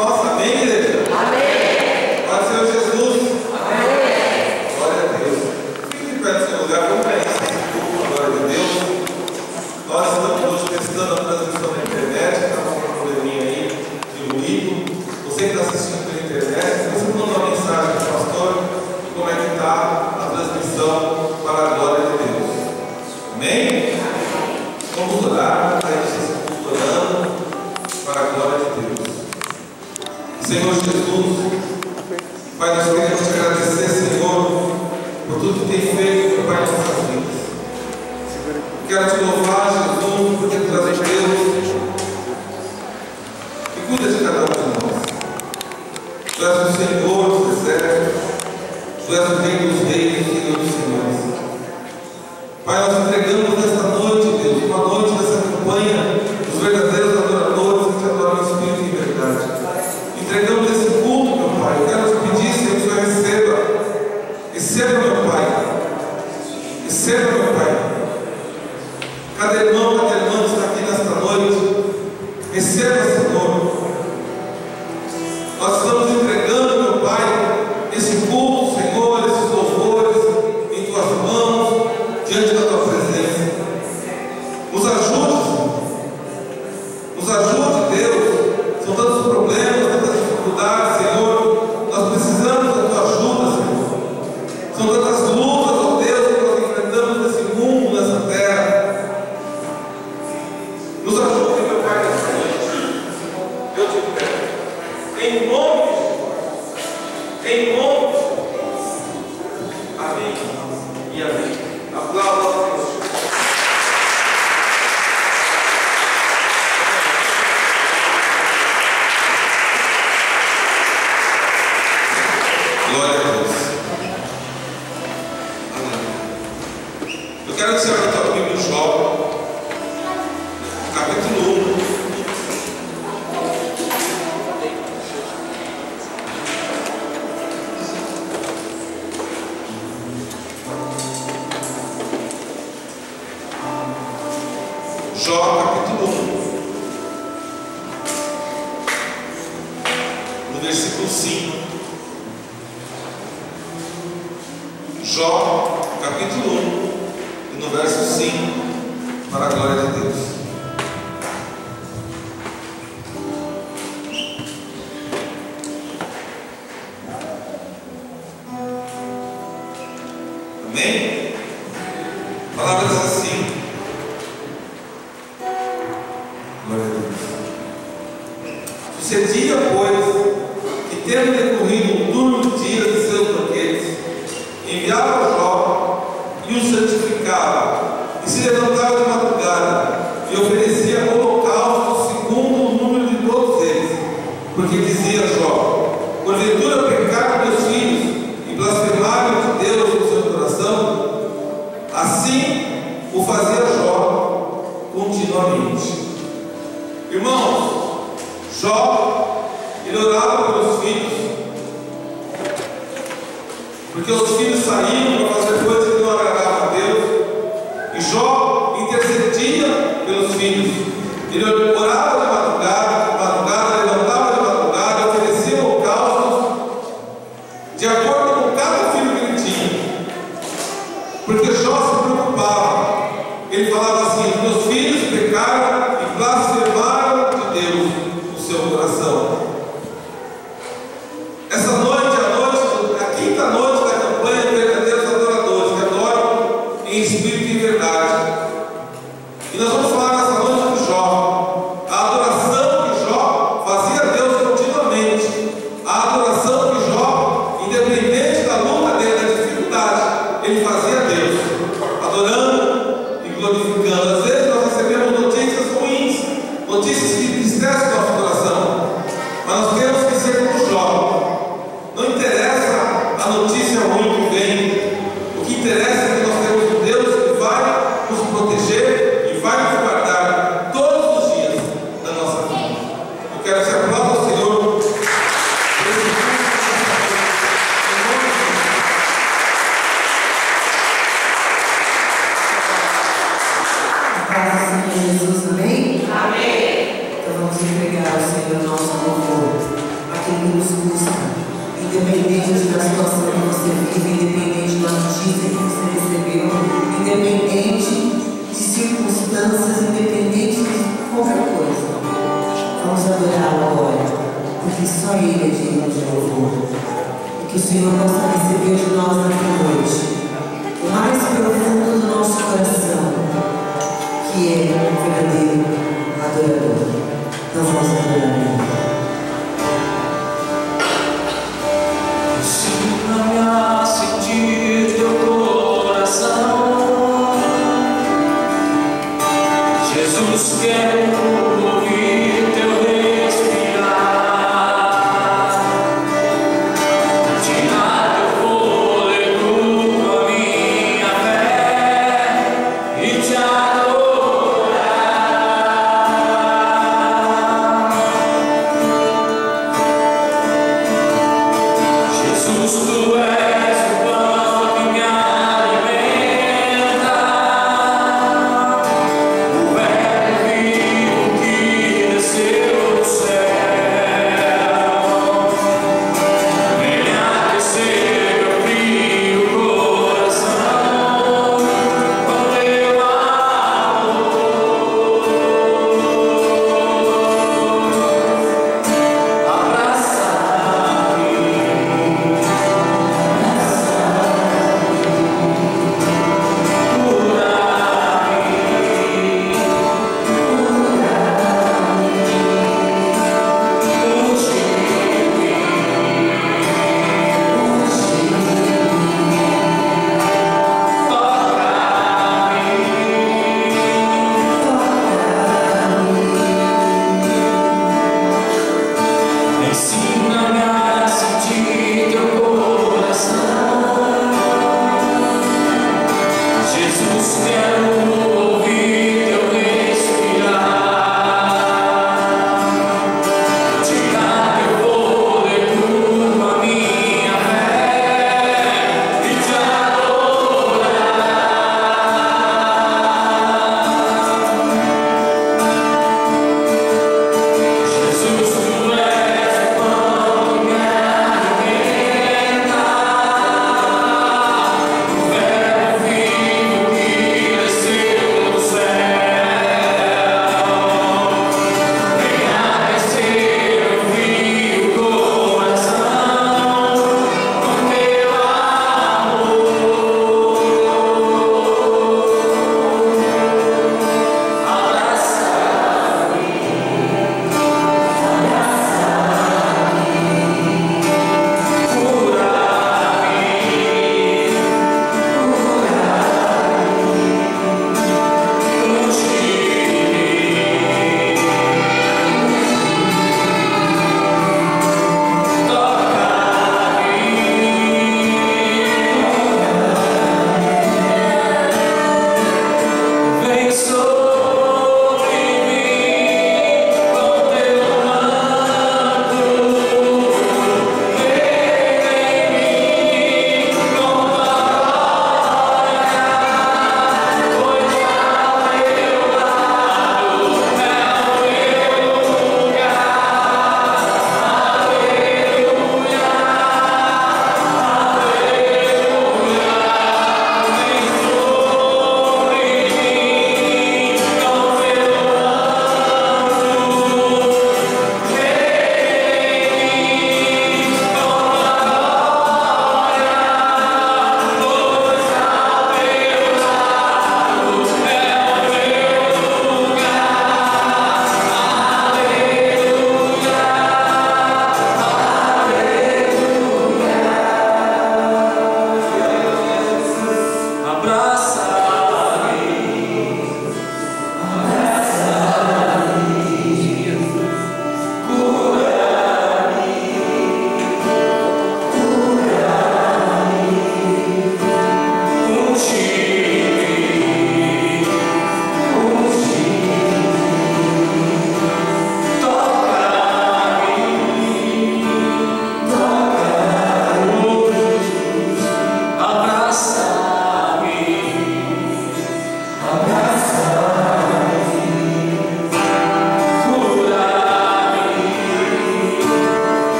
Nossa, amém, igreja? Amém. Pode ser o Jesus. Amém. Glória a Deus. Fique de pé no seu lugar, vamos para a glória de Deus. Nós estamos hoje testando a transmissão na internet, está com um probleminha aí de ruído. Você que está assistindo pela internet, você manda uma mensagem para o pastor de como é que está a transmissão para a glória de Deus. Amém? Vamos orar, aí vocês estão orando para a glória de Deus. Senhor Jesus, Pai, nós queremos te agradecer, Senhor, por tudo que tem feito, meu Pai, em nossas vidas. Quero te louvar, Jesus, porque tu és Deus e cuida de cada um de nós. Tu és o Senhor dos exércitos, tu és o Rei dos reis e o Senhor dos senhores. Pai, nós entregamos nesta noite, Deus, uma noite dessa campanha dos verdadeiros adoradores que te adoram em espírito e em verdade. Entregamos esse culto, meu Pai. Eu quero te pedir, Senhor, que o Senhor receba, meu Pai. Receba, meu Pai. Cada irmão que está aqui nesta noite, receba, Senhor. Nós estamos entregando, meu Pai, esse culto, Senhor, esses louvores em tuas mãos, diante da tua presença. Nos ajude, Senhor. Nos ajude, Deus. São tantos problemas, tantas dificuldades, Senhor. Nós precisamos da tua ajuda, Senhor. São tantas lutas, ó Deus, que nós enfrentamos nesse mundo, nessa terra. Nos ajude, meu Pai, nessa noite. Eu te peço. Em nome de Jesus. Em nome de Jesus. Amém. E amém. Aplauda a Deus. Glória a Deus. Amém. Eu quero que você abra a tua Bíblia em Jó, capítulo 1. Jó, capítulo 1. No versículo 5. Jó, capítulo 1, e no verso 5, para a glória de Deus. Amém? A palavra diz assim. Glória a Deus. Sucedia, pois, que tendo decorrido um turno de dias de seus banquetes, enviava Jó e o santificava, e se levantava de madrugada e oferecia holocausto segundo o número de todos eles, porque dizia Jó: porventura pecaram meus filhos e blasfemaram de Deus no seu coração? Assim o fazia Jó continuamente. Irmãos, Jó, ele orava pelos filhos, porque os filhos saíram para fazer coisas que não agradavam a Deus, e Jó intercedia pelos filhos. Ele orava de madrugada, levantava de madrugada, oferecia holocaustos de acordo com cada filho que ele tinha, porque Jó se preocupava. Ele falava assim: meus filhos pecaram e blasfemaram de Deus no seu coração. Essa noite, a quinta noite da campanha Verdadeiros Adoradores, que adoram em espírito e em verdade. E nós vamos falar nessa noite de Jó. A adoração que Jó fazia a Deus continuamente. A adoração que Jó, independente da luta dele, da dificuldade, ele fazia a Deus, adorando e glorificando. Às vezes nós recebemos notícias ruins, notícias que entristecem nosso coração. você vive, independente da notícia que você recebeu, independente de circunstâncias, independente de qualquer coisa. Vamos adorá-lo agora, porque só Ele é digno de louvor. Que o Senhor possa receber de nós nesta noite o mais profundo do nosso coração, que é o verdadeiro adorador. Então vamos adorar Ele. Ensina-me a sentir teu coração, Jesus, quero ouvir teu respirar.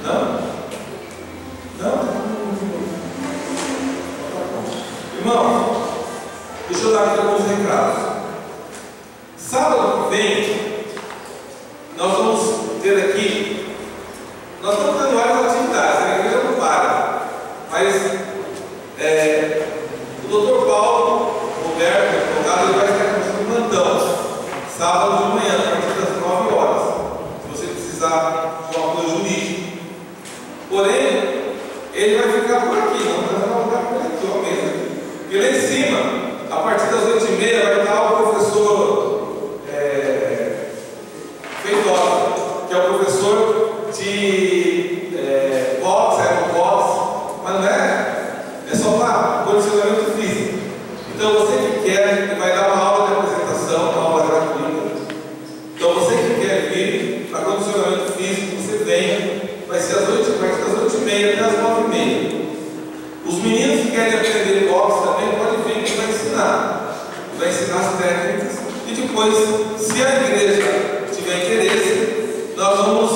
Não? Não? Irmão, deixa eu dar aqui alguns recados. Sábado que vem, nós vamos ter aqui, nós estamos tendo várias atividades, a igreja não para, mas o doutor Paulo Roberto, advogado, ele vai estar aqui no plantão, sábado de manhã, a partir das 9 horas, se você precisar de um apoio jurídico. Porém, ele vai ficar por aqui, não vai ficar por aqui, ó, mesmo. Porque lá em cima, a partir das 8h30, vai estar o professor Feitosa, que é o professor de boxe, mas não é só para condicionamento físico. Então você que quer, ele vai dar uma aula de apresentação, uma aula gratuita. Então você que quer vir para condicionamento físico, você venha, vai ser às 8h30 até às 9h30. Os meninos que querem aprender boxe também podem vir, que vai ensinar. Vai ensinar as técnicas. E depois, se a igreja tiver interesse, nós vamos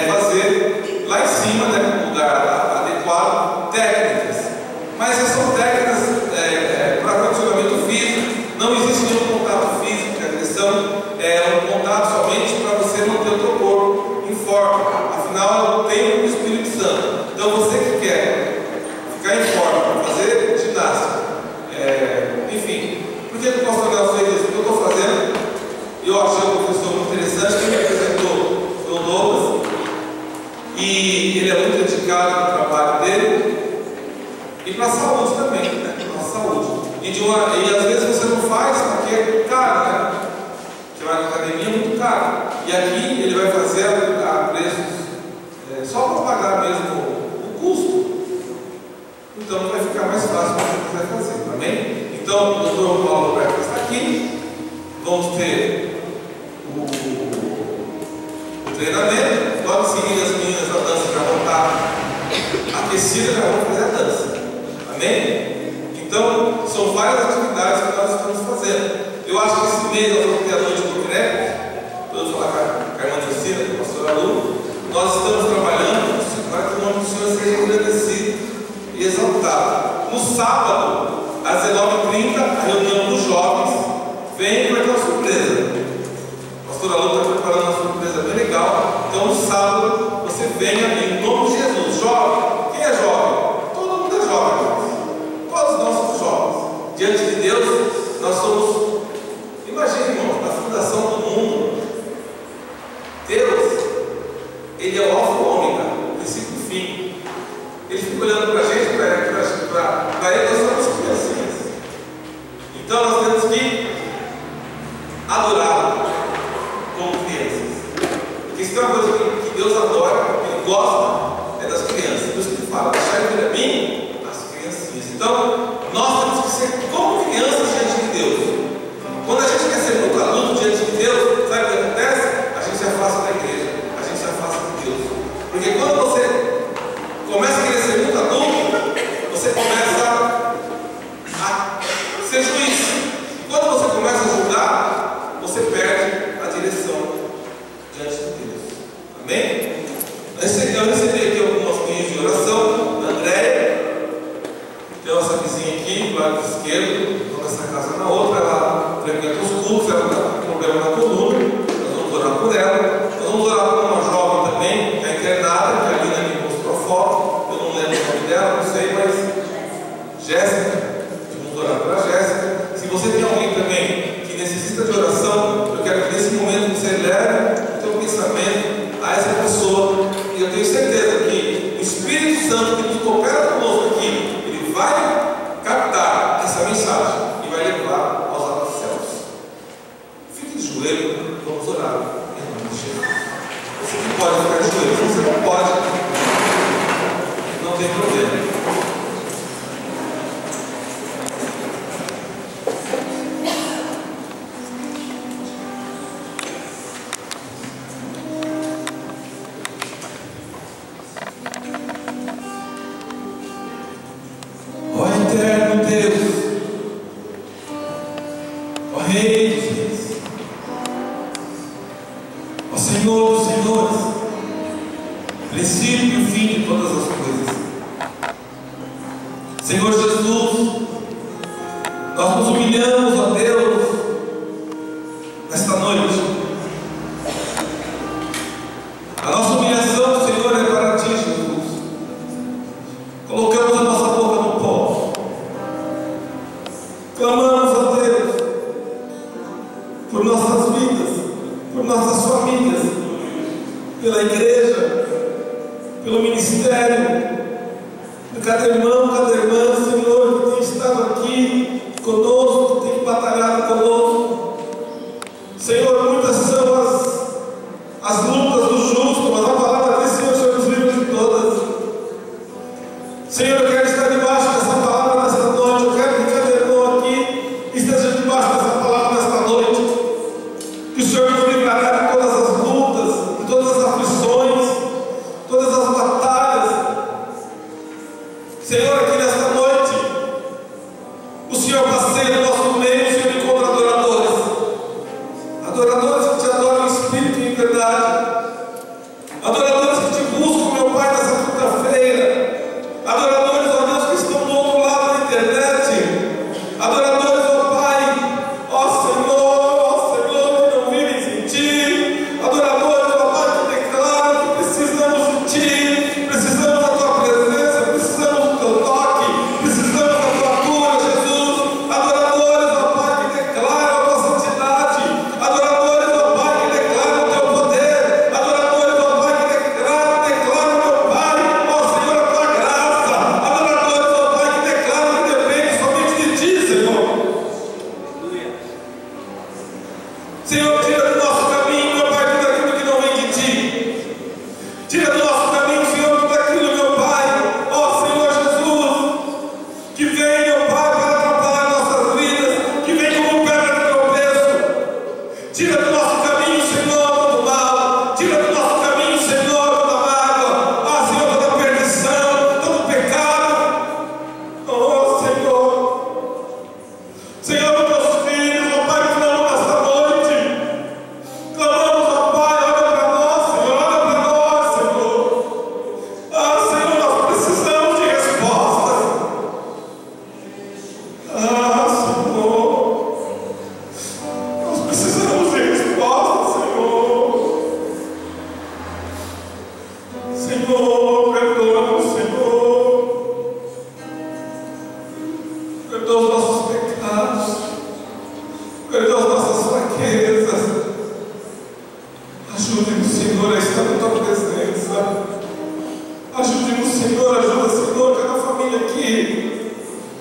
fazer lá em cima, no lugar adequado, técnicas. Mas essas são técnicas para condicionamento físico. Não existe nenhum contato físico de agressão. É um contato somente para você manter o teu corpo em forma. Afinal, eu tenho o Espírito Santo. Então você que quer ficar em forma, fazer ginástica, enfim, por que o pastor Nelson fez isso? O que eu estou fazendo? Eu achei o professor muito interessante. Quem me apresentou foi o Douglas, e ele é muito dedicado no trabalho dele e para a saúde também, né? Para a saúde. E às vezes você não faz porque é caro, né? Você vai na academia, é muito caro. E aqui ele vai fazer a preços só para pagar mesmo o custo. Então vai ficar mais fácil para quem quiser fazer, amém? Então o doutor Paulo Roberto está aqui. Vamos ter o treinamento. Logo em seguida as meninas da dança já vão estar aquecidas, já vão fazer a dança, amém? Então são várias atividades que nós estamos fazendo. Eu acho que esse mês nós vamos ter a noite do crédito. Vamos falar com a irmã Cristina, com o pastor Alu. Nós estamos trabalhando para que o nome do Senhor seja agradecido e exaltado. No sábado, às 19h30, a reunião dos jovens. Vem e vai ter uma surpresa. O pastor Alu está preparando uma surpresa bem legal. Então, no sábado, você venha em nome de Jesus. Jovem, quem é jovem? Todo mundo é jovem, irmãos. Todos nós somos jovens. Diante de Deus, nós somos. Imagine, irmão, na fundação do mundo, Deus, Ele é o alfa e o ômega, o princípio e o fim. Ele fica olhando para a gente, para Ele nós somos criancinhas. Então nós temos que adorá-lo como crianças. Porque se tem uma coisa que Deus adora, que Ele gosta, é das crianças. Por isso que Ele fala, deixar vir a mim as criancinhas. Então, nós temos que ser como crianças diante de Deus. Quando a gente quer ser muito adulto diante de Deus, sabe o que acontece? A gente se afasta da igreja, a gente se afasta de Deus. Porque quando você começa a querer ser muito adulto, você começa a ser juiz. E quando você começa a julgar, você perde a direção diante de Deus. Amém? Eu recebi aqui algumas linhas de oração da Andréia, que é a nossa vizinha aqui, do lado esquerdo, nessa casa na outra. Ela frequenta os cultos, ela está com problema na coluna. Nós vamos orar por ela. Nós vamos orar por uma jovem também, que é internada, que a Lina me mostrou a foto. Eu não lembro o nome dela, não sei, mas Jéssica. Vamos orar por a Jéssica. Se você tem alguém também que necessita de oração, eu quero que nesse momento você leve o seu pensamento a essa pessoa. E eu tenho certeza que o Espírito Santo que nos coopera conosco aqui, ele vai captar essa mensagem e vai levar aos altos céus. Fique de joelho, vamos orar em nome de Jesus. Você não pode ficar de joelho, se você não pode, não tem problema. Ó eterno Deus, ó Rei de Reis, ó Senhor dos Senhores, princípio fim de todas as coisas. Senhor Jesus, nós nos humilhamos, ó Deus, nesta noite. A nossa humilhação, Senhor, é para Ti, Jesus. Colocamos a nossa boca no pó. Clamamos a Deus por nossas vidas, por nossas famílias, pela igreja, pelo ministério, por cada irmão, cada irmã, Senhor, que tem estado aqui conosco, que tem batalhado conosco. Senhor, muitas são as lutas do justo, mas a palavra diz, Senhor, Senhor nos livra de todas. Senhor, eu quero estar debaixo dessa palavra nesta noite. Eu quero que cada irmão aqui esteja debaixo dessa palavra nesta noite. Que o Senhor nos livrará de todas as lutas, de todas as aflições, todas as batalhas. Senhor, aqui nesta noite, o Senhor passeia no nosso meio, o Senhor encontra adoradores. Adoradores que te adoram em espírito e em verdade. Adoradores que te buscam, meu Pai, nessa quinta-feira. Adoradores, ó Deus, que estão do outro lado da internet. Adoradores, ó Pai, ó Senhor, que não vivem sem Ti. Adoradores, ó Pai, que declaram que precisamos de Ti, precisamos da Tua presença, precisamos do Teu toque, precisamos da Tua cura, Jesus. Adoradores, ó Pai, que declaram a Tua santidade. Adoradores, ó Pai, que declaram o Teu poder. Adoradores, ó Pai, que declaram, meu Pai, ó Senhor, a Tua graça. Adoradores, ó Pai, que declaram que depende somente de Ti, Senhor. Senhor, tira do nosso caminho, meu Pai, tudo aquilo que não vem de Ti. Tira do nosso caminho, Senhor, tudo aquilo, meu Pai, ó Senhor Jesus, que vem, meu Pai, para atrapalhar nossas vidas, que vem como pedra de tropeço. Tira do nosso caminho, Senhor, todo mal. Tira do nosso caminho, Senhor, toda mágoa. Ó Senhor, toda perdição, todo pecado. Ó Senhor. Senhor, meus filhos, ó Pai, clamamos nesta noite. Clamamos, ó Pai, olha para nós, Senhor, olha para nós, Senhor. Ah, Senhor, nós precisamos de respostas. Ah, Senhor, nós precisamos de respostas, Senhor. Senhor, perdoa-nos, Senhor. Perdoa os nossos pecados. Perdoa as nossas fraquezas. Ajude-nos, Senhor, a estar na Tua presença. Ajude-nos, Senhor, ajuda, Senhor, cada família aqui.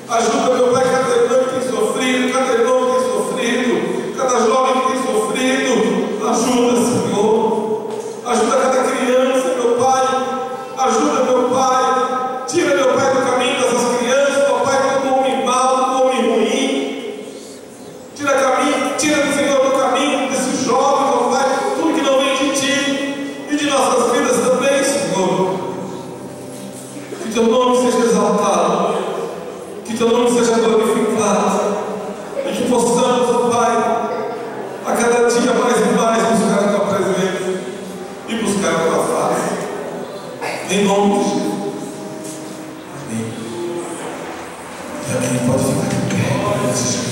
Ajuda, meu Pai, cada irmão que tem sofrido, cada irmão que tem sofrido, cada jovem que tem sofrido. Ajuda, Senhor. Ajuda cada criança, meu Pai. Ajuda, meu Pai. Tira, meu Pai, do caminho dessas crianças, meu Pai, todo homem mau, todo homem ruim. Tira, Senhor, do caminho desses jovens, meu Pai, tudo que não vem de Ti e de nossas vidas também, Senhor. Que Teu nome seja exaltado, que Teu nome seja glorificado, e que possamos, ó Pai, a cada dia mais e mais buscar a Tua presença e buscar a Tua face. Em nome de Jesus. Amém. E amém. Pode ficar de pé, em nome de Jesus.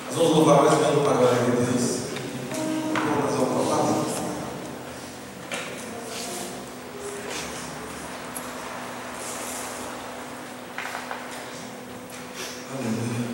Nós vamos louvar mais um para a glória de Deus. Vamos fazer uma palavra. Aleluia.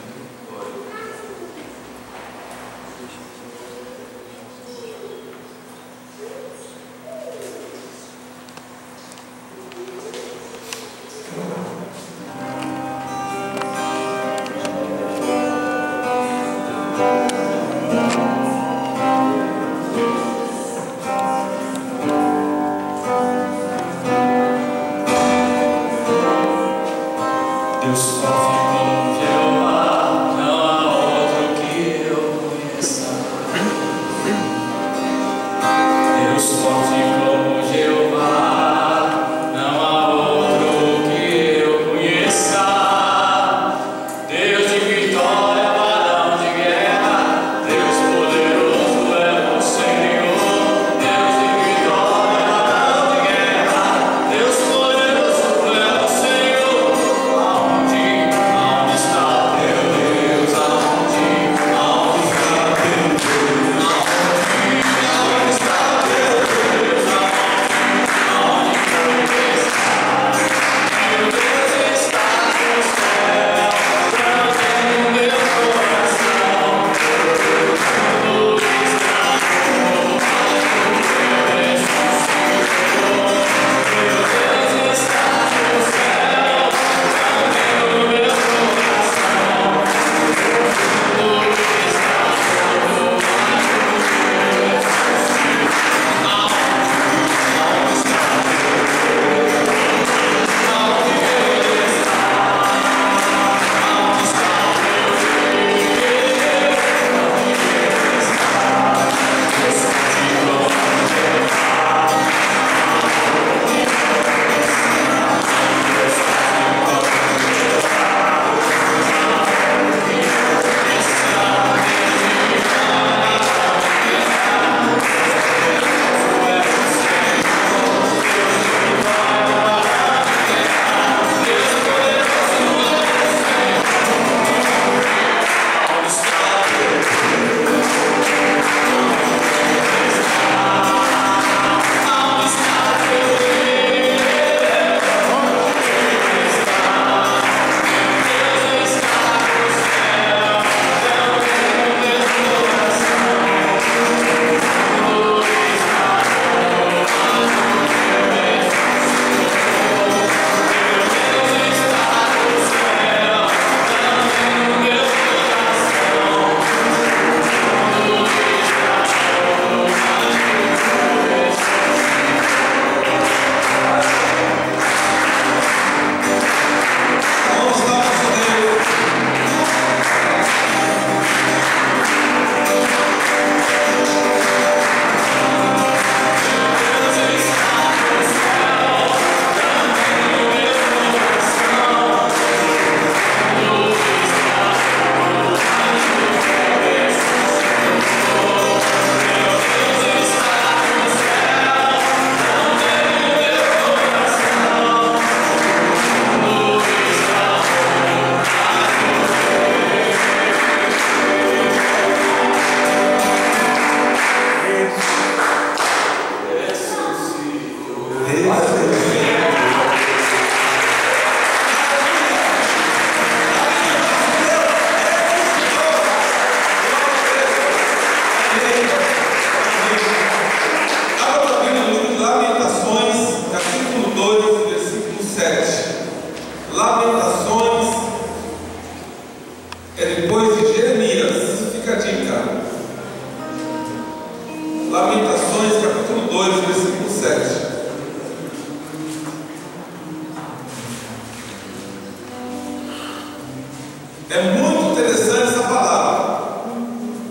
É muito interessante essa palavra.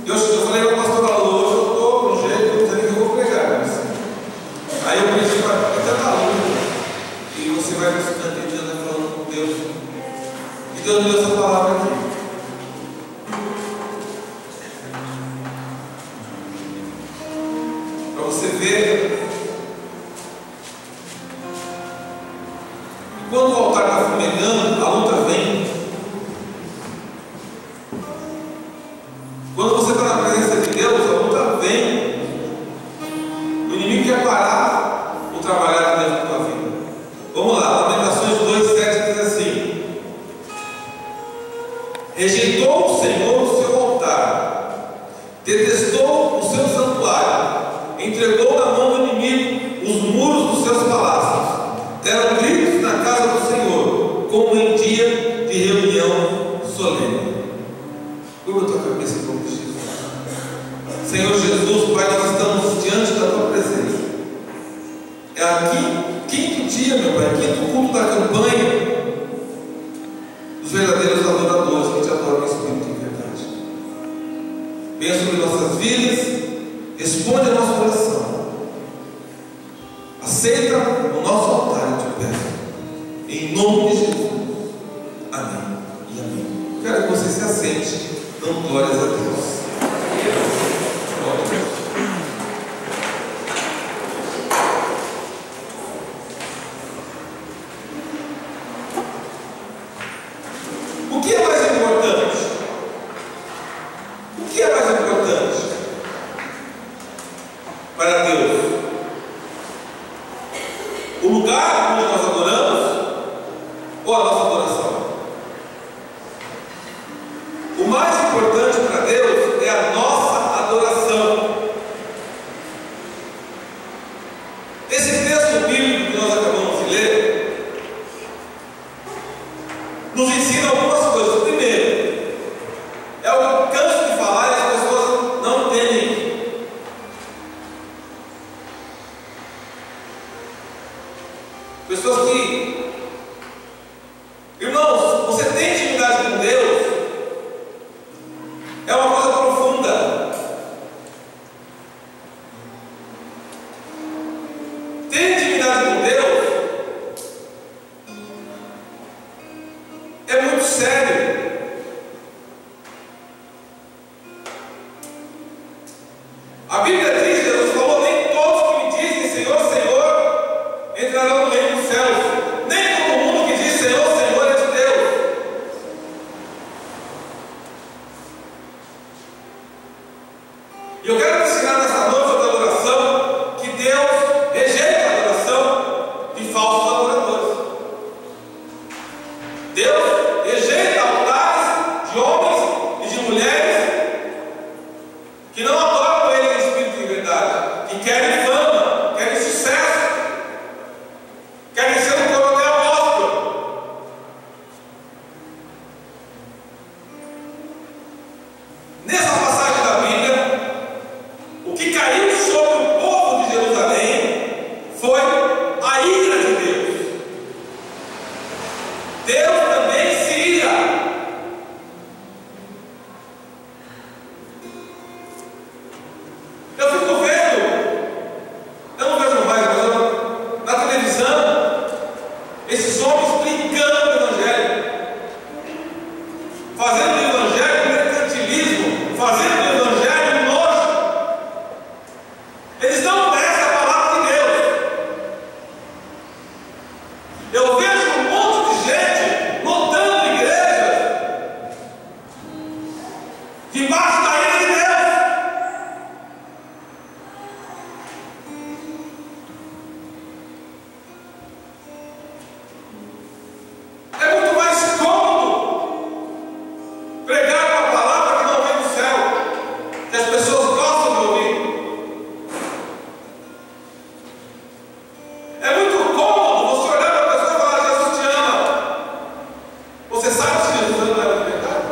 Eu falei para a pastora Lu, hoje eu estou com um jeito, não sei nem que eu vou pregar. Aí eu pedi para até na Lu, e você vai nos cantando falando com Deus. E Deus me deu essa palavra aqui. Para você ver. E quando o altar está fumegando, a luta vem. Quando você está na presença de Deus, a luta vem. O inimigo quer parar o trabalhar dentro da tua vida. Vamos lá, Lamentações 2:7 diz assim: rejeitou o Senhor o seu altar, detestou o seu santuário, entregou na mão do inimigo os muros dos seus palácios. Deram gritos na casa do Senhor, como em dia de reunião solene. Curva a tua cabeça em nome de Jesus. Senhor Jesus, Pai, nós estamos diante da tua presença. É aqui, quinto dia, meu Pai, quinto culto da campanha. os verdadeiros adoradores que te adoram em espírito e verdade. Venha sobre nossas vidas, responde a nossa oração, aceita o nosso altar, eu te peço, em nome de Jesus. Amém e amém. Quero que você se assente, dando glórias a Deus. Glória a Deus. O que é mais importante? O que é mais importante para Deus? O lugar onde nós adoramos ou a nossa adoração? O mais importante para Deus é a nossa adoração. Esse texto bíblico que nós acabamos de ler nos ensina algumas coisas. Primeiro, é o que eu canso de falar e as pessoas não entendem. Pessoas que, irmãos, você tem intimidade com Deus, é uma coisa profunda. Ter intimidade com Deus é muito sério. A Bíblia diz, Jesus falou, nem todos que me dizem Senhor, Senhor, entrarão no reino dos céus. Nem todo mundo que diz Senhor, Senhor é de Deus. E eu quero te ensinar nessa noite sobre adoração que Deus rejeita a adoração de falsos adoradores. Deus rejeita altares de homens e de mulheres que não adoram Ele em espírito e verdade, que querem fama, querem sucesso, querem ser um coronel apóstolo. Nessa passagem da Bíblia, o que caiu sobre o povo de Jerusalém foi a ira de Deus. Deus também se ira. Eu fico vendo, eu não vejo mais, mas na televisão, esses homens brincando no Evangelho, fazendo do Evangelho mercantilismo, fazendo do Evangelho nojo. Eles não conhecem a palavra de Deus. Eu vejo um monte de gente lotando igrejas debaixo da ira de Deus. É muito mais cômodo pregar uma palavra que não vem do céu, que as pessoas gostam de ouvir. É muito cômodo você olhar para a pessoa e falar: Jesus te ama. Você sabe se Jesus ama ela de verdade?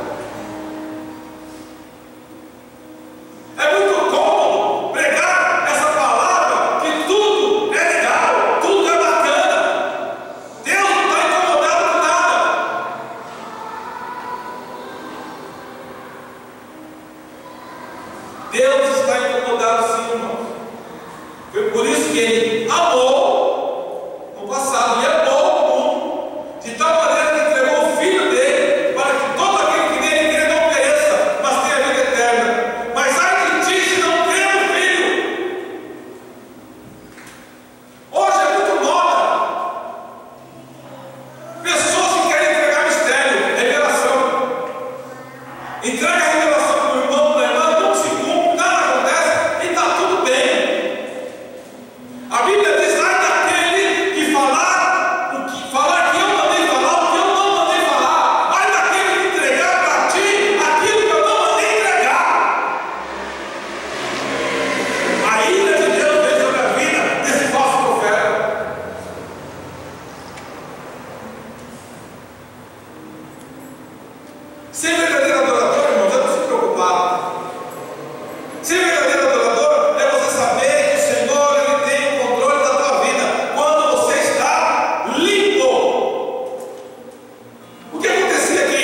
É muito cômodo pregar essa palavra que tudo é legal, tudo é bacana. Deus não está incomodado com nada. Deus está incomodado sim, irmãos. Foi por isso que Ele amou no passado, Ele amou o mundo de tal maneira que entregou o Filho dele para que todo aquele que nele crê não pereça, mas tenha vida eterna. Mas ai de ti se não crê no Filho. Hoje é muito moda pessoas que querem entregar mistério, revelação. Entrega a revelação para o irmão, para a irmã, não se cumpre, nada acontece e está tudo bem. A Bíblia diz: ai daquele que falar que eu mandei falar, o que eu não mandei falar. Ai daquele que entregar para ti aquilo que eu não mandei entregar. A ira de Deus veio sobre a vida desse falso profeta. Ser verdadeiro adorador, irmãos, é não se preocupar. Ser verdadeiro adorador é você saber que o Senhor Ele tem o controle da tua vida quando você está limpo. O que acontecia aqui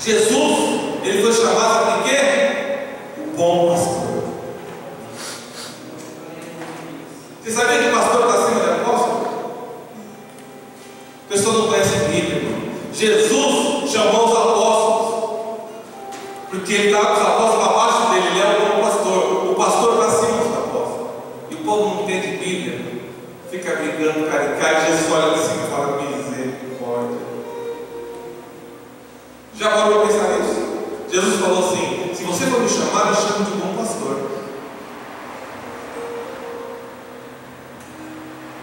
Jesus, ele foi chamado de quê? O bom pastor. Você sabia que o pastor está acima de apóstolo? A pessoa não conhece a Bíblia, irmão. Jesus chamou os apóstolos, porque ele estava com os apóstolos abaixo dele, ele era o bom pastor. O pastor está acima dos apóstolos. E o povo não entende Bíblia, fica brigando, cara, e cai. Jesus olha assim e fala: misericórdia. Já parou para pensar nisso? Jesus falou assim: se você for me chamar, eu chamo de bom pastor.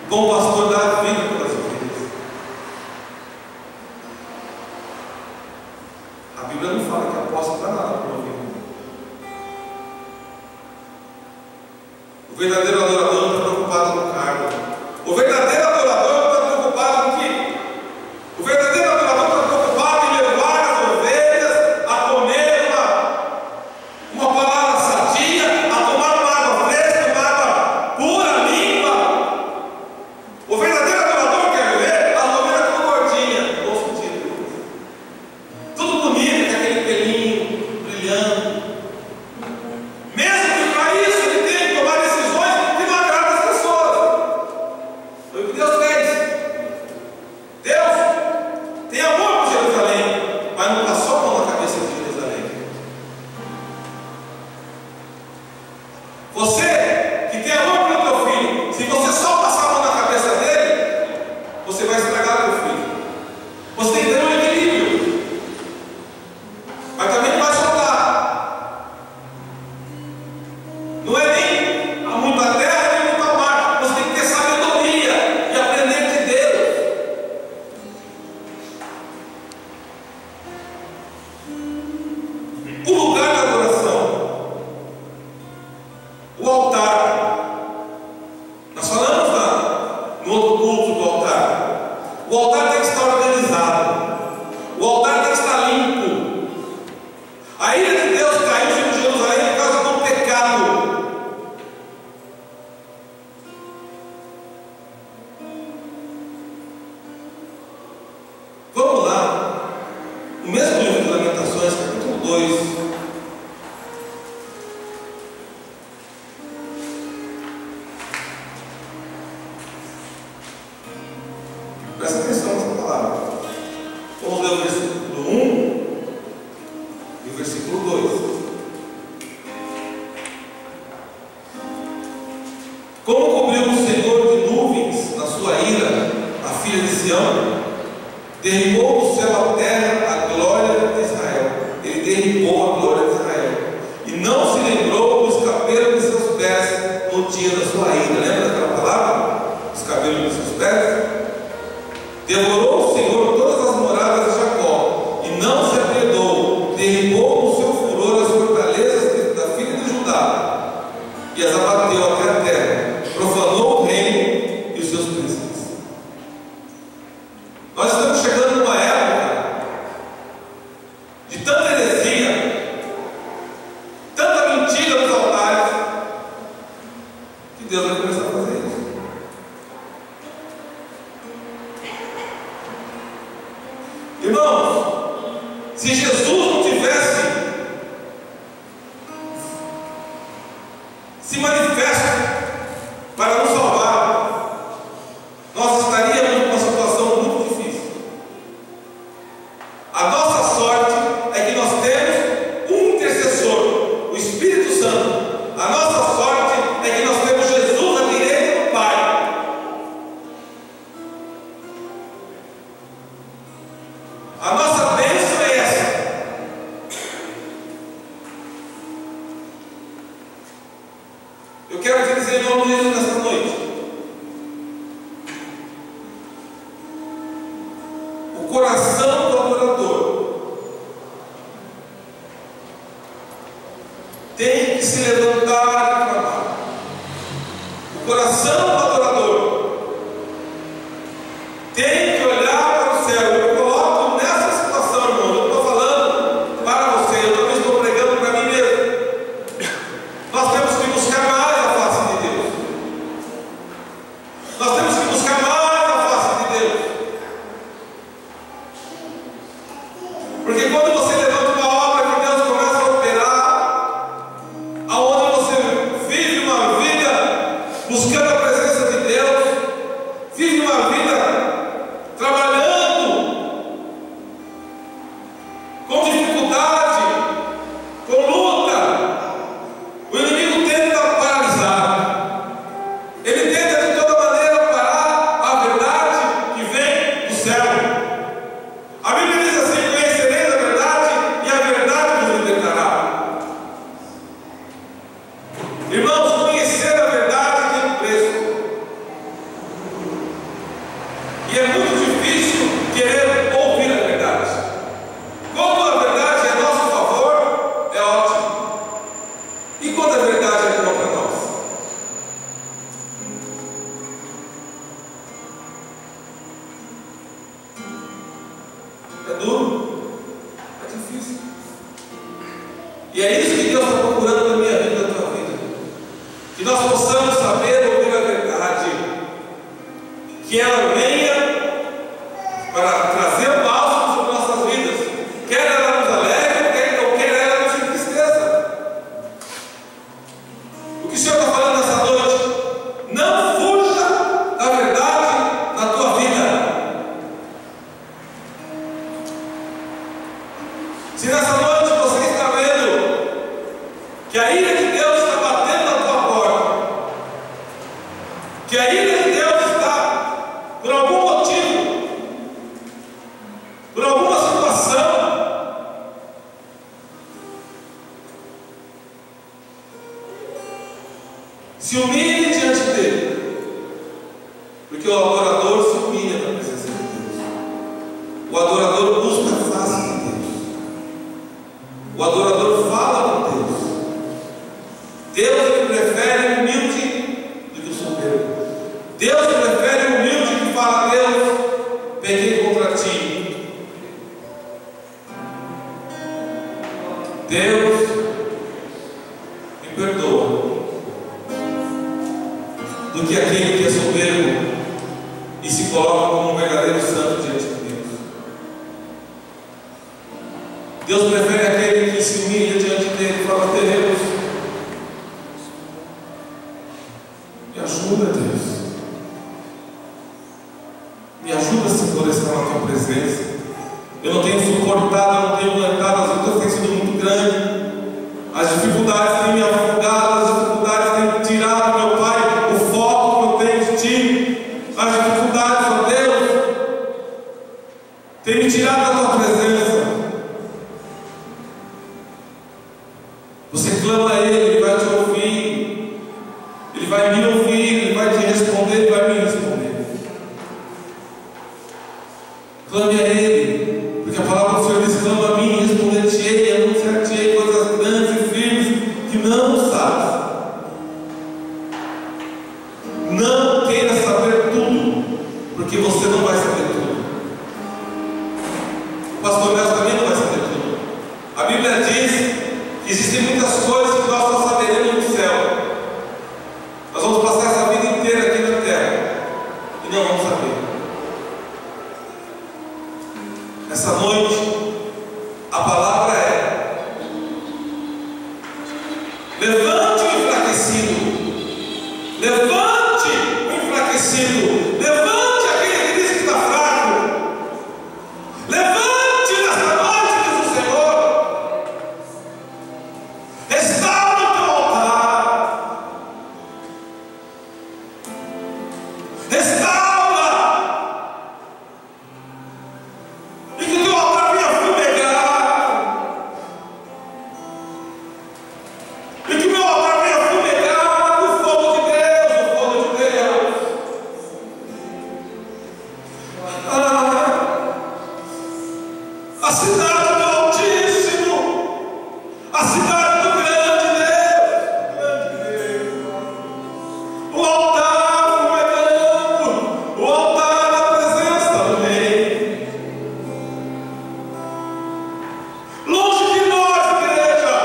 O bom pastor dá a vida pelas ovelhas. A Bíblia não fala que apóstolo está nada para ouvir. O verdadeiro adorador não está preocupado com o cargo. O verdadeiro adorador não está preocupado com o quê? O verdadeiro adorador está preocupado em levar as ovelhas a comer uma palavra sadia, a tomar uma água fresca, uma água pura, limpa. O verdadeiro adorador quer ver as ovelhas tudo gordinha, bom sentido, tudo bonito, com aquele pelinho brilhando. Mesmo que para isso ele tenha que tomar decisões que não agradam as pessoas. Foi o que Deus fez. Deus tem amor por Jerusalém, mas não passou a mão na cabeça de Jerusalém. Você que tem amor pelo teu filho, se você só passar a mão na cabeça dele, você vai estragar o teu filho. Você tem que ter um equilíbrio, mas também não vai soltar. Não é nem a muita terra nem muito mar. Você tem que ter sabedoria e aprender de Deus. O lugar da adoração, o altar. Nós falamos no outro culto do altar. O altar tem que estar organizado. O altar tem que estar limpo. A ira de Deus caiu sobre Jerusalém por causa do pecado. Vamos lá. No mesmo livro de Lamentações, capítulo 2. Presta atenção nessa palavra. Vamos ler o versículo 1 e o versículo 2. Como cobriu o Senhor de nuvens na sua ira a filha de Sião, derribou do céu à terra a glória de Israel. Ele derribou a glória de Israel e não se lembrou dos cabelos de seus pés no dia da sua ira. Lembra daquela palavra? Os cabelos de seus pés? Devorou o Senhor todas as moradas de Jacó e não se apredou. Derribou no seu furor as fortalezas da filha de Judá e as abateu até a terra. Profanou o reino e os seus príncipes. Nós estamos chegando numa época de tanta heresia, tanta mentira nos altares, que Deus vai começar a fazer isso. Irmãos, se Jesus não tivesse se manifesto para nos salvar, nós estaríamos numa situação muito difícil. A nossa sorte é que nós temos um intercessor, o Espírito Santo. A nossa sorte é que nós temos Jesus à direita do Pai. A nossa bênção é essa. Eu quero te dizer em nome de Jesus nessa noite: o coração do adorador tem que se levantar e clamar. O coração do adorador tem que olhar para o céu. Eu coloco nessa situação, irmão. Eu estou falando para você, eu também estou pregando para mim mesmo. Nós temos que buscar mais a face de Deus. Nós temos que buscar mais a face de Deus. Porque quando você levanta É duro, é difícil. E é isso que Deus está procurando na minha vida e na tua vida. Que nós possamos saber ouvir a verdade, que ela venha para trazer o bálsamo sobre nossas vidas, quer ela nos alegre, ou quer ela nos entristeça. O que o Senhor está falando nessa noite? Não fuja da verdade na tua vida. Se nessa noite você está vendo que a ira de Deus está batendo na tua porta, que a ira de Deus está, por algum motivo, por alguma situação, se humilhe diante dele, porque o adorador se humilha na presença de Deus. O adorador busca a face de Deus. O adorador fala com Deus. Deus ele prefere o humilde do que o soberbo. Deus prefere o humilde que fala a Deus: peguei contra ti. Deus me perdoa, do que aquele que é soberbo e se coloca como um verdadeiro santo diante de Deus. Deus prefere aquele que se humilha diante dele e fala: Deus, me ajuda, Deus. Me ajuda, Senhor, a estar na tua presença. Eu não tenho suportado, eu não tenho aguentado, as lutas têm sido muito grandes. As dificuldades têm me afogado, as dificuldades têm tirado, meu Pai, o foco que eu tenho de ti. As dificuldades, ó Deus, têm me tirado da tua presença. Você clama a Ele, Ele vai te ouvir. Ele vai me ouvir, Ele vai te responder, Ele vai me responder. Clame a Ele, porque a palavra do Senhor diz: clama a mim e responder-te-ei, anunciar-te-ei coisas grandes e firmes que não sabes. Não queira saber tudo, porque você não vai saber tudo. O pastor Nelson também não vai saber tudo. A Bíblia diz que existem muitas coisas que nós só saberemos no céu. Nós vamos passar essa vida inteira aqui na terra e não vamos saber. Essa noite, a palavra é: levante o enfraquecido, levante o enfraquecido, levante aquele que diz que está fraco, levante nesta noite, diz o Senhor, está no teu altar, restaura, e que o teu altar venha fumegar, e que o meu altar venha fumegar no fogo de Deus, no fogo de Deus. A cidade do Altíssimo, a cidade do grande Deus, o altar fumegando, o altar da presença do Rei. Longe de nós, igreja,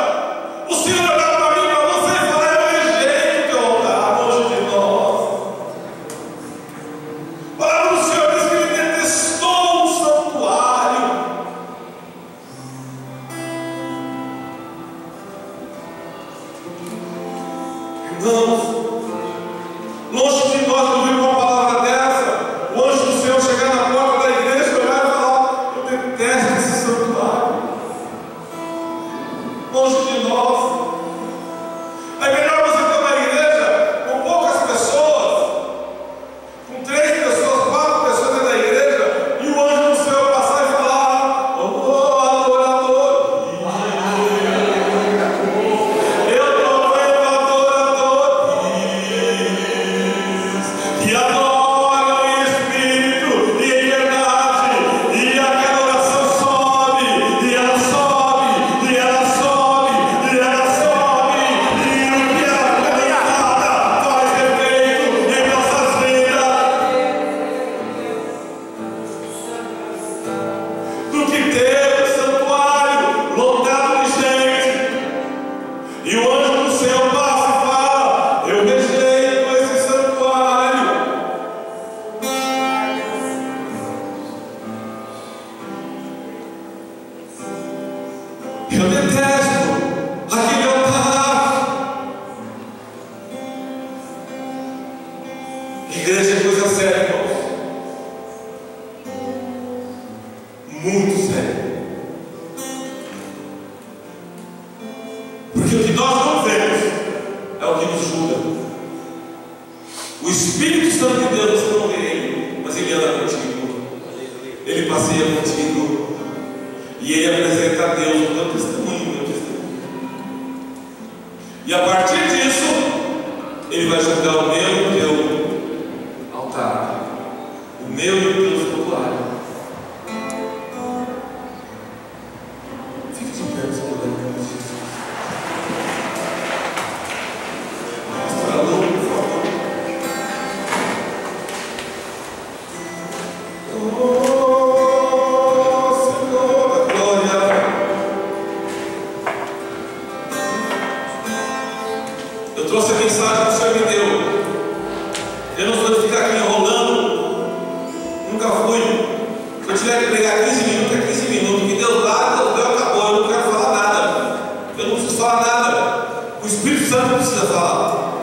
o Senhor olhar para mim e para você e falar: eu rejeito o teu altar. Longe de nós. A palavra do Senhor diz que Ele detestou o santuário. Eu detesto aquele altar. Igreja é coisa séria, irmãos. Muito séria. Porque o que nós não vemos é o que nos julga. O Espírito Santo de Deus, você não vê ele, mas ele anda contigo, ele passeia contigo, e ele apresenta a Deus o teu testemunho, o meu testemunho. E a partir disso, ele vai julgar o meu e o teu altar, o meu e o teu santuário. Fique de pé, se puder. Eu trouxe a mensagem que o Senhor me deu. Eu não sou de ficar aqui enrolando. Nunca fui. Se eu tiver que pregar 15 minutos, é 15 minutos. O que Deus dá, Deus deu, acabou. Eu não quero falar nada. Eu não preciso falar nada. O Espírito Santo precisa falar.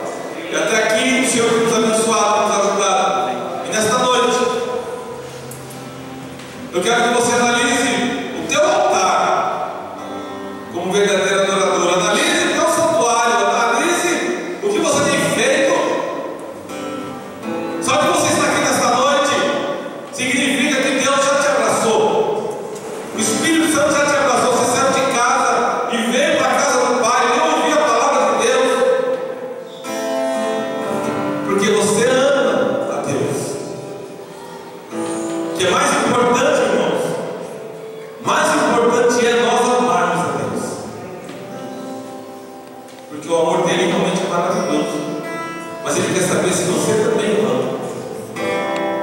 E até aqui o Senhor tem nos abençoado, nos ajudado. E nesta noite, eu quero que você analise o teu altar como verdadeiro adorador. Analise o teu santuário. Analise o que você tem feito. Só que você está aqui nesta noite significa que Deus já te abraçou. O Espírito Santo já te abraçou. Você saiu de casa e veio para a casa do Pai. Não ouviu a palavra de Deus, porque você ama a Deus. O que é mais importante, irmãos, mais importante é nós amarmos a Deus, porque o amor dele realmente é maravilhoso, mas ele quer saber se você também ama.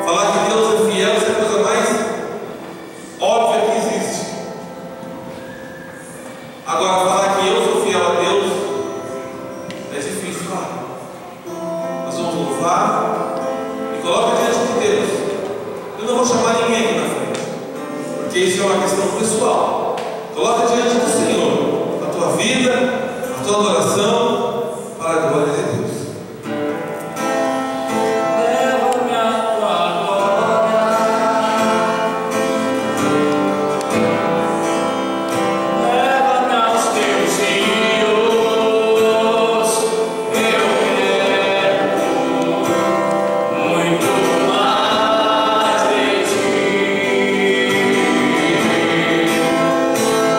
Falar que Deus é fiel é a coisa mais óbvia que existe. Agora, falar que eu sou fiel a Deus é difícil falar. Nós vamos louvar e coloca diante de Deus. Eu não vou chamar ninguém aqui na frente, porque isso é uma questão pessoal. Coloca diante do Senhor a tua vida, a tua adoração, para a glória de Deus. Leva-me à tua glória, leva-me aos teus rios. Eu quero muito mais de ti.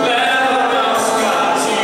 Leva-me aos cativos.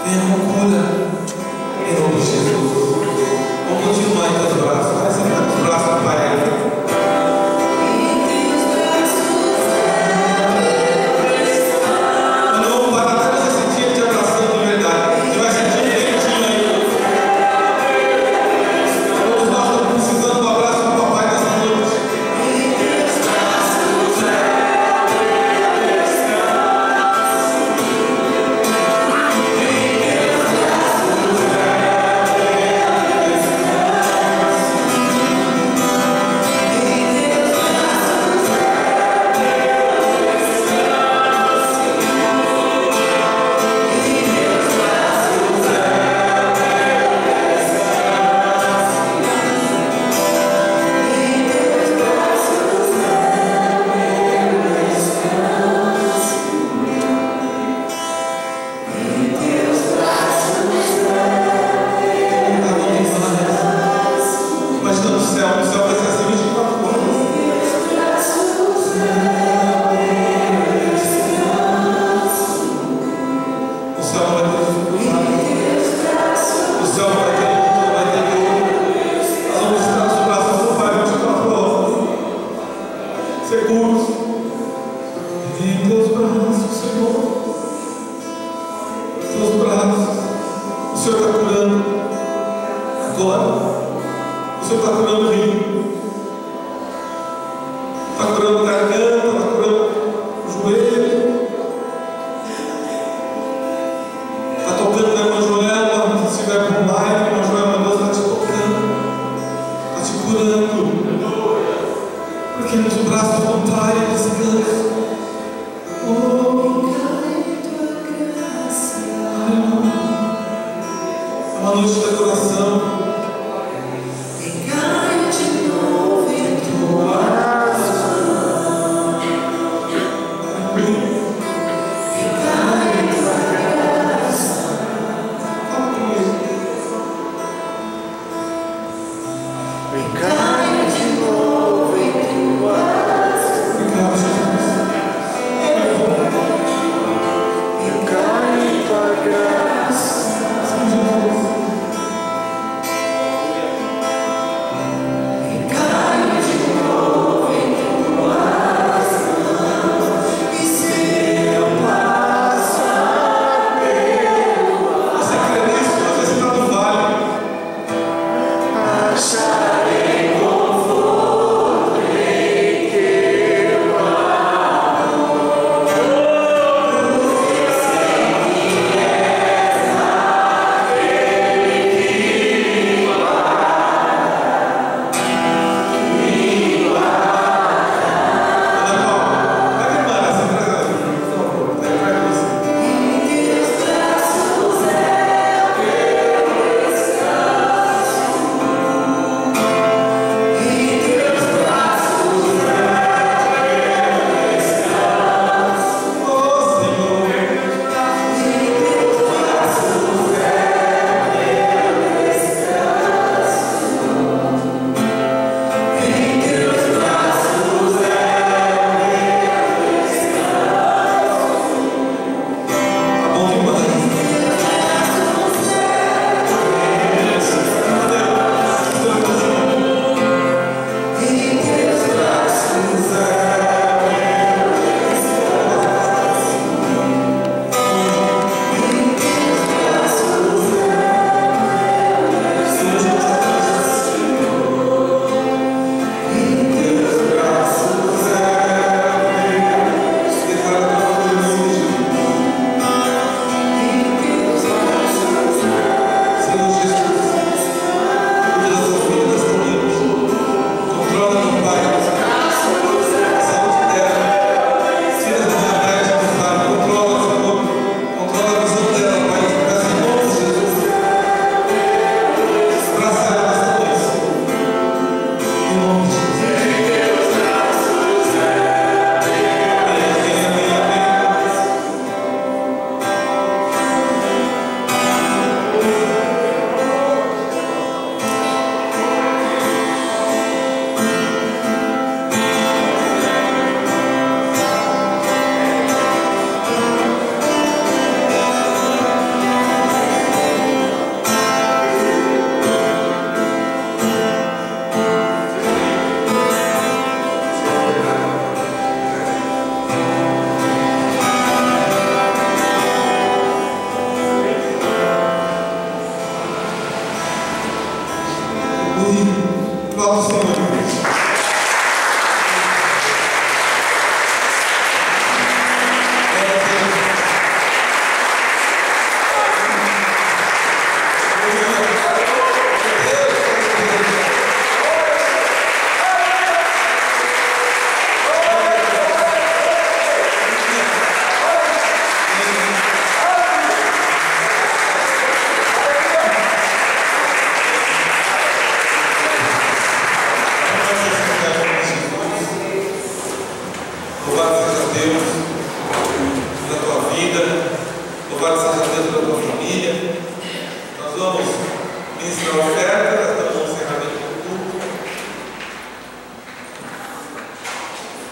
venha com cura. não vai ter dificuldade. O céu não vai ter luta, não vai ter dor. Nós vamos estar nos braços do Pai 24 horas. Seguros. Em teus braços, Senhor. Teus braços. O Senhor está curando. Agora. O Senhor está curando o rim. Está curando a garganta. Está curando o joelho. Está tocando na irmã Joelma. Se estiver por mais, irmã Joelma, Deus está te tocando. Está te curando. Porque nos braços do Pai descansa. É uma noite de adoração.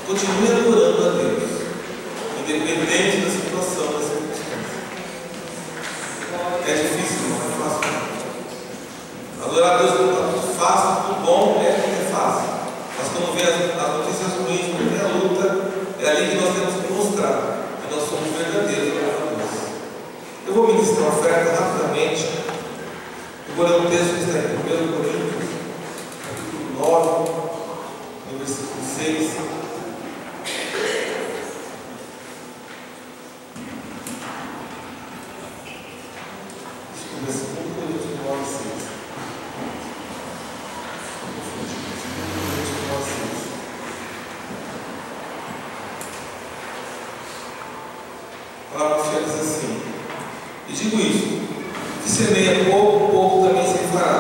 Continue adorando a Deus, independente da situação, da circunstância. É difícil, não é fácil. Adorar a Deus não está tudo fácil, tudo bom é fácil. Mas quando vem as notícias ruins, quando vem a luta, é ali que nós temos que mostrar que nós somos verdadeiros para Deus. Eu vou ministrar uma oferta rapidamente. Eu vou ler um texto que está em 1 Coríntios, capítulo 9, no versículo 6. A palavra do Senhor diz assim: e digo isso, o que semeia pouco, pouco também se fará,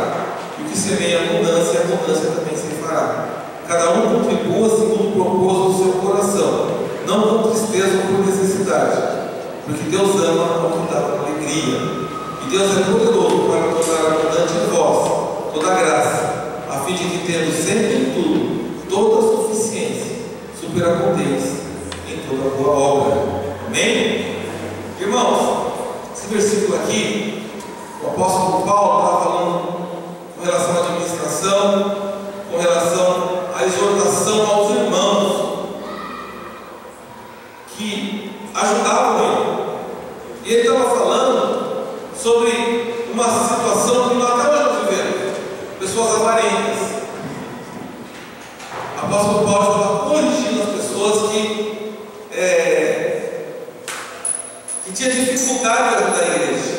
e o que semeia abundância, abundância também se fará. Cada um contribua segundo o propósito do seu coração, não com tristeza ou por necessidade, porque Deus ama ao que dá com alegria, e Deus é poderoso para tornar abundante em vós toda a graça, a fim de que, tendo sempre em tudo toda a suficiência, superabundeis em toda boa obra. Amém? Irmãos, esse versículo aqui, o apóstolo Paulo estava falando com relação à administração, com relação à exortação aos irmãos que ajudavam ele. E ele estava falando sobre uma situação que até hoje nós vivemos: pessoas avarentas. O apóstolo Paulo estava corrigindo as pessoas que tinha dificuldade de ajudar a igreja.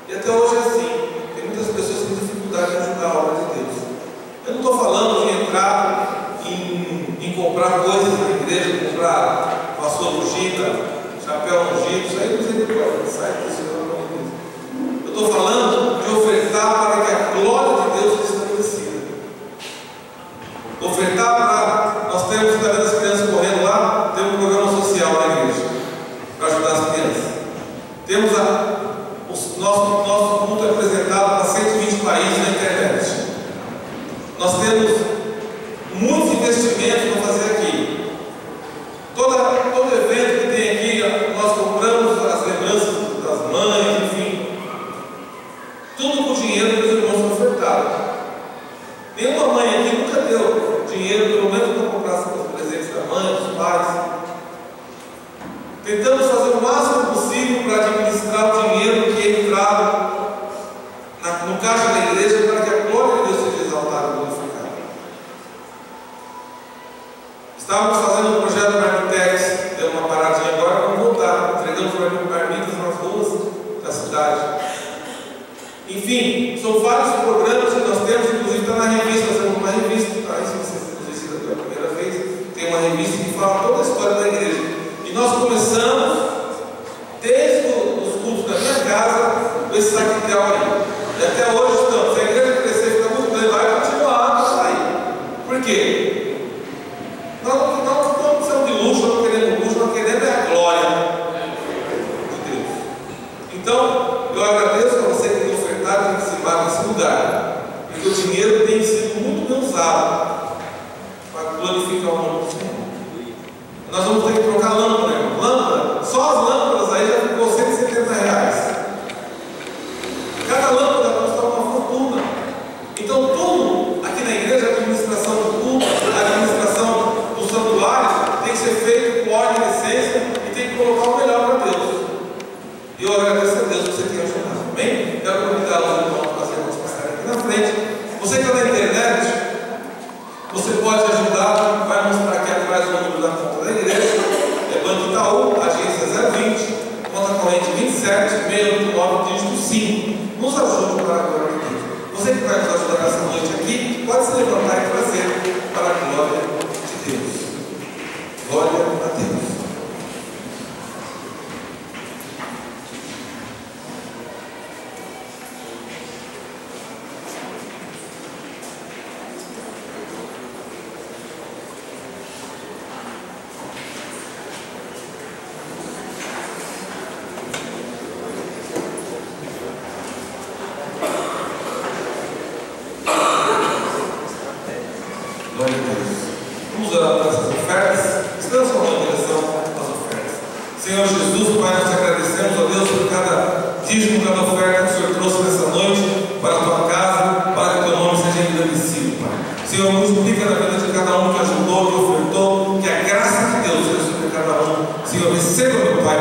E até hoje é assim. Tem muitas pessoas que têm dificuldade de ajudar a obra de Deus. Eu não estou falando de entrar em comprar coisas na igreja, comprar vassoura ungida, chapéu ungido, isso aí não sei depois, sai disso, pelo amor de Deus. Eu estou falando de ofertar para que a glória de Deus seja estabelecida. Ofertar para... Nós temos, está vendo as crianças correndo lá? Tem um programa social na igreja para ajudar as crianças. Temos nosso culto apresentado para 120 países na internet. Nós temos muitos investimentos para fazer aqui. Todo evento que tem aqui, nós compramos as lembranças das mães, enfim. Tudo com dinheiro que os irmãos ofertaram. Nenhuma mãe aqui nunca deu dinheiro, pelo menos para comprar os presentes da mãe, dos pais. Tentamos fazer o máximo possível para administrar o dinheiro que é entrado no caixa da igreja, para que a glória de Deus seja exaltada e glorificada. Estávamos fazendo um projeto Marmitex, deu uma paradinha agora, vamos voltar. Entregamos marmitas nas ruas da cidade. Enfim, são vários programas que nós temos, inclusive está na revista, nós temos uma revista, tá? Se você assistiu pela primeira vez, tem uma revista que fala toda a história da igreja. E nós começamos, desde os cultos da minha casa, com esse sacritério aí. E até hoje estamos. Se a igreja crescer, fica muito grande, vai continuar isso aí. Por quê? Nós não precisamos de luxo, não queremos luxo, nós queremos é a glória de Deus. Então, eu agradeço a você que tem ofertado e participado nesse lugar, porque o dinheiro tem sido muito bem usado para glorificar o nome do Senhor. Nós vamos ter que trocar lâmpada, irmão. Lâmpada, só as lâmpadas aí já ficou R$170. Cada lâmpada custa uma fortuna. Então tudo aqui na igreja, a administração do culto, a administração do santuário, tem que ser feito com ordem e decência e tem que colocar o melhor para Deus. E eu agradeço a Deus por você ter ajudado. Amém? Quero convidar os irmãos para fazer a passagem aqui na frente. Você que está na internet, você pode ajudar, vai mostrar aqui atrás o número da conta da igreja, é Banco Itaú, agência 020, conta corrente 27, 689, dígito 5. Nos ajude para a glória de Deus. Você que vai nos ajudar nessa noite aqui, pode se levantar e trazer para a glória de Deus. Glória a Deus. dízimo, cada oferta que o Senhor trouxe nessa noite para a tua casa, para que o teu nome seja engrandecido, Pai. Senhor, multiplica na vida de cada um que ajudou, que ofertou, que a graça de Deus seja sobre cada um. Senhor, receba, meu Pai,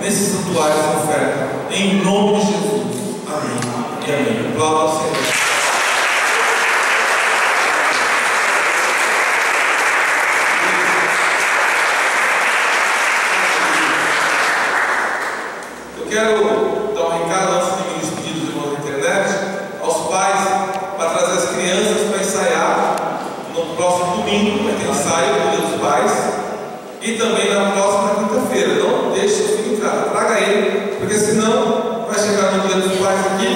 nesse santuário essa oferta, em nome de Jesus. Amém e amém. Glória ao Senhor. Quero dar um recado antes de me despedir dos irmãos da internet, aos pais, para trazer as crianças para ensaiar no próximo domingo, vai ter ensaio do Dia dos Pais, e também na próxima quinta-feira. Não deixe o filho em casa, traga ele, porque senão vai chegar no Dia dos Pais aqui,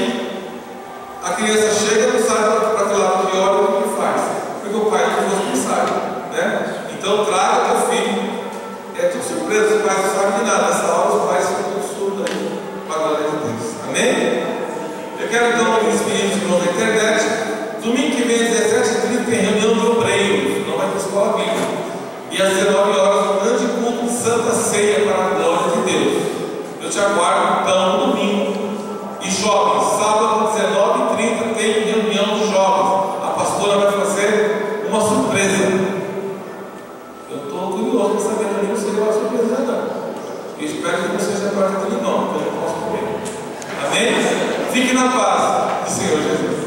a criança chega e não sabe para que lado que olha o que faz, porque o pai não fosse no ensaio, né? Então traga teu filho, é tudo surpresa, os pais não sabem de nada, nessa hora os pais ficam todos surdos aí. Para a glória de Deus. Amém? Eu quero então me despedir dos irmãos da internet. Domingo que vem, às 17h30, tem reunião de obreiros. Não vai ter escola bíblica. E às 19 horas, um grande culto de Santa Ceia para a glória de Deus. Eu te aguardo então no domingo. E jovens, sábado às 19h30 tem reunião de jovens. A pastora vai fazer uma surpresa. Eu estou curioso para saber também, não sei qual é a surpresa, não. Eu espero que não seja a quarta de limão, porque eu não posso comer. Amém? Fique na paz do Senhor Jesus.